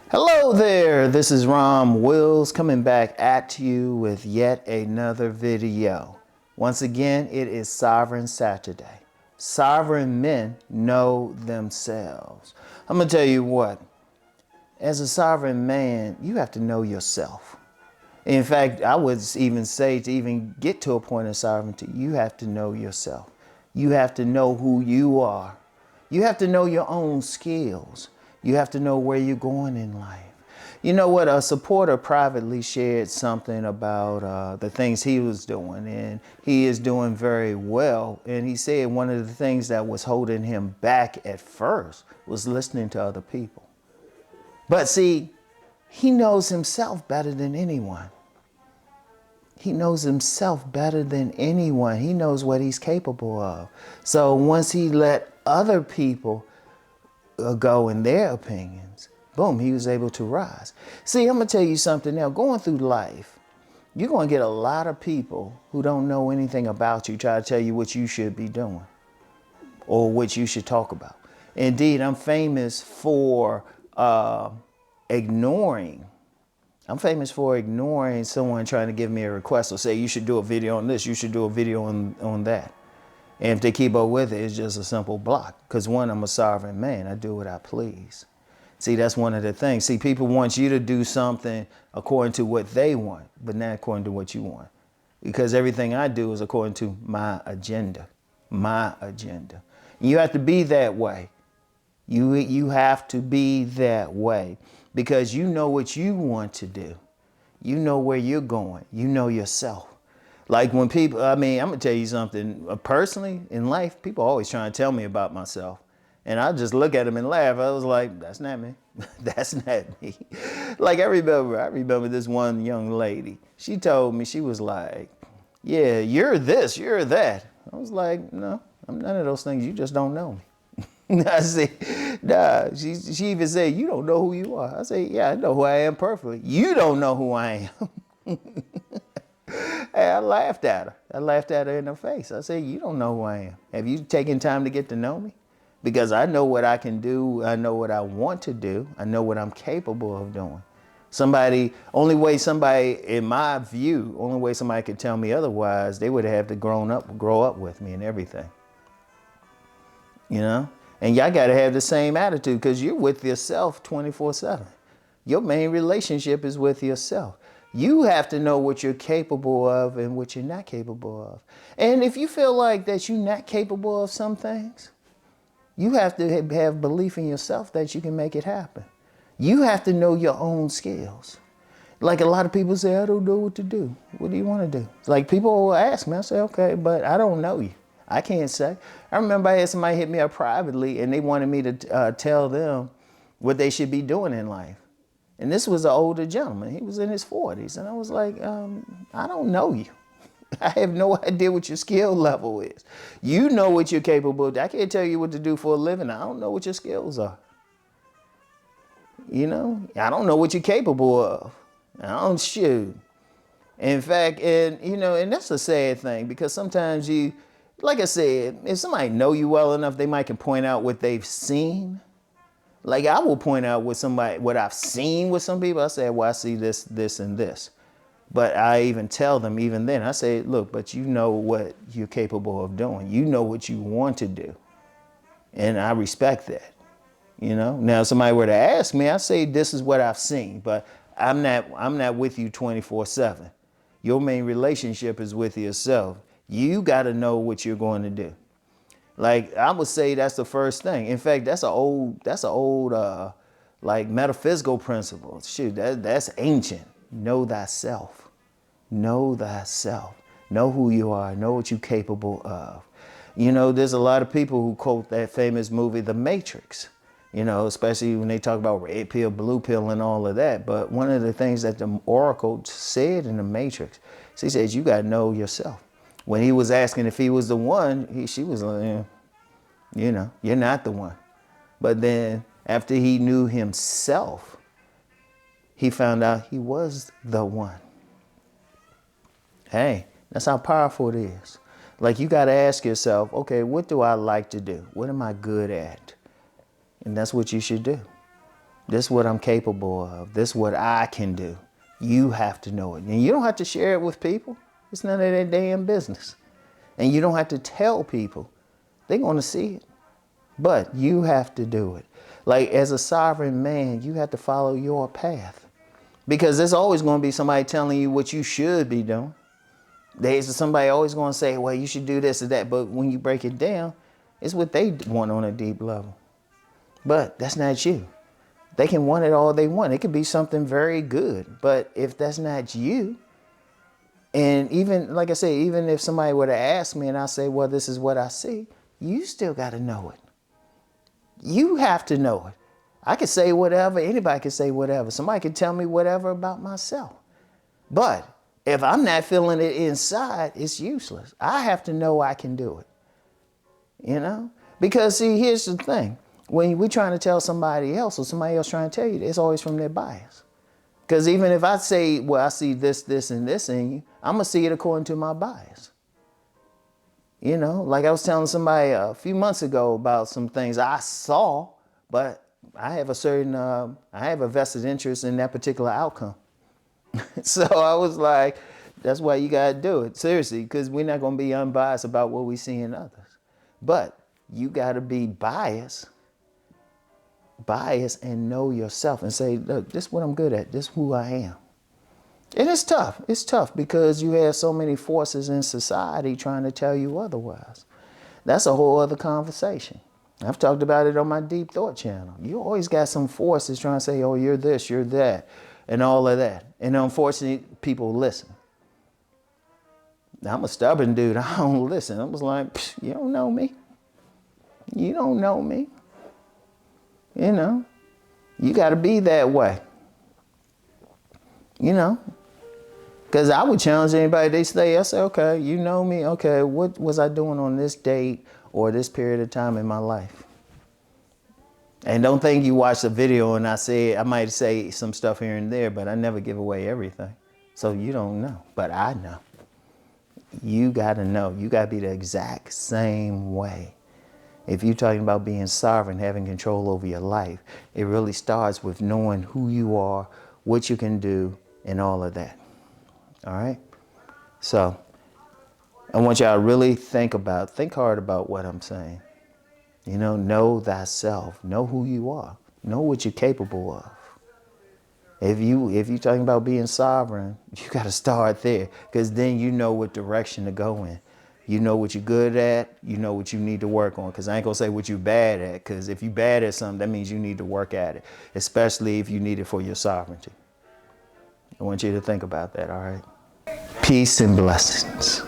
Hello there, this is Rom Wills coming back at you with yet another video. Once again, it is Sovereign Saturday. Sovereign men know themselves. I'm gonna tell you what, as a sovereign man, you have to know yourself. In fact, I would even say to even get to a point of sovereignty, you have to know yourself. You have to know who you are. You have to know your own skills. You have to know where you're going in life. You know what? A supporter privately shared something about the things he was doing, and he is doing very well. And he said one of the things that was holding him back at first was listening to other people. But see, he knows himself better than anyone. He knows himself better than anyone. He knows what he's capable of. So once he let other people go in their opinions, boom, he was able to rise. See, I'm going to tell you something now. Going through life, you're going to get a lot of people who don't know anything about you try to tell you what you should be doing or what you should talk about. Indeed, I'm famous for ignoring. I'm famous for ignoring someone trying to give me a request or say, you should do a video on this, you should do a video on that. And if they keep up with it, it's just a simple block. Because one, I'm a sovereign man. I do what I please. See, that's one of the things. See, people want you to do something according to what they want, but not according to what you want. Because everything I do is according to my agenda. My agenda. And you have to be that way. You have to be that way. Because you know what you want to do. You know where you're going. You know yourself. Like when people, I'm going to tell you something. Personally, in life, people always trying to tell me about myself. And I just look at them and laugh. I was like, that's not me. That's not me. Like I remember this one young lady. She told me, she was like, yeah, you're this, you're that. I was like, no, I'm none of those things. You just don't know me. I said, nah, she even said, you don't know who you are. I said, yeah, I know who I am perfectly. You don't know who I am. Hey, I laughed at her. I laughed at her in her face. I said, you don't know who I am. Have you taken time to get to know me? Because I know what I can do. I know what I want to do. I know what I'm capable of doing. Only way somebody, in my view, only way somebody could tell me otherwise, they would have to grow up with me and everything. You know? And y'all got to have the same attitude because you're with yourself 24/7. Your main relationship is with yourself. You have to know what you're capable of and what you're not capable of. And if you feel like that you're not capable of some things, you have to have belief in yourself that you can make it happen. You have to know your own skills. Like a lot of people say, I don't know what to do. What do you want to do? It's like people will ask me, I say, okay, but I don't know you. I can't say. I remember I had somebody hit me up privately and they wanted me to tell them what they should be doing in life. And this was an older gentleman. He was in his 40s. And I was like, I don't know you. I have no idea what your skill level is. You know what you're capable of. I can't tell you what to do for a living. I don't know what your skills are. You know, I don't know what you're capable of. I don't shoot. In fact, and that's a sad thing because sometimes like I said, if somebody know you well enough, they might can point out what they've seen. Like I will point out what I've seen with some people. I say, well, I see this, this, and this. But I even tell them even then, I say, look, but you know what you're capable of doing. You know what you want to do. And I respect that. You know, now if somebody were to ask me, I say, this is what I've seen, but I'm not with you 24/7. Your main relationship is with yourself. You got to know what you're going to do. Like I would say that's the first thing. In fact, that's an old like metaphysical principle. Shoot, that's ancient. Know thyself. Know thyself. Know who you are. Know what you're capable of. You know, there's a lot of people who quote that famous movie, The Matrix. You know, especially when they talk about red pill, blue pill, and all of that. But one of the things that the Oracle said in The Matrix, she says, you got to know yourself. When he was asking if he was the one, she was like, you know, you're not the one. But then after he knew himself, he found out he was the one. Hey, that's how powerful it is. Like you got to ask yourself, okay, what do I like to do? What am I good at? And that's what you should do. This is what I'm capable of. This is what I can do. You have to know it. And you don't have to share it with people. It's none of their damn business. And you don't have to tell people. They're going to see it. But you have to do it. Like, as a sovereign man, you have to follow your path. Because there's always going to be somebody telling you what you should be doing. There's somebody always going to say, well, you should do this or that. But when you break it down, it's what they want on a deep level. But that's not you. They can want it all they want. It could be something very good. But if that's not you, and even, like I say, even if somebody were to ask me and I say, well, this is what I see, you still got to know it. You have to know it. I could say whatever. Anybody can say whatever. Somebody can tell me whatever about myself. But if I'm not feeling it inside, it's useless. I have to know I can do it. You know? Because, see, here's the thing. When we're trying to tell somebody else or somebody else trying to tell you, it's always from their bias. Because even if I say, well, I see this, this, and this in you, I'm going to see it according to my bias. You know, like I was telling somebody a few months ago about some things I saw, but I have a vested interest in that particular outcome. So I was like, that's why you got to do it. Seriously, because we're not going to be unbiased about what we see in others. But you got to be biased and know yourself and say, look, this is what I'm good at. This is who I am. And it's tough. It's tough because you have so many forces in society trying to tell you otherwise. That's a whole other conversation. I've talked about it on my Deep Thought channel. You always got some forces trying to say, oh, you're this, you're that, and all of that. And unfortunately, people listen. Now, I'm a stubborn dude. I don't listen. I was like, you don't know me. You don't know me. You know, you got to be that way. You know, because I would challenge anybody. They say, I say, okay, you know me. Okay, what was I doing on this date or this period of time in my life? And don't think you watch the video and I might say some stuff here and there, but I never give away everything. So you don't know, but I know. You got to know. You got to be the exact same way. If you're talking about being sovereign, having control over your life, it really starts with knowing who you are, what you can do, and all of that. All right? So I want y'all to really think hard about what I'm saying. You know thyself. Know who you are. Know what you're capable of. If you're talking about being sovereign, you got to start there, because then you know what direction to go in. You know what you're good at. You know what you need to work on. Because I ain't going to say what you're bad at. Because if you're bad at something, that means you need to work at it. Especially if you need it for your sovereignty. I want you to think about that, all right? Peace and blessings.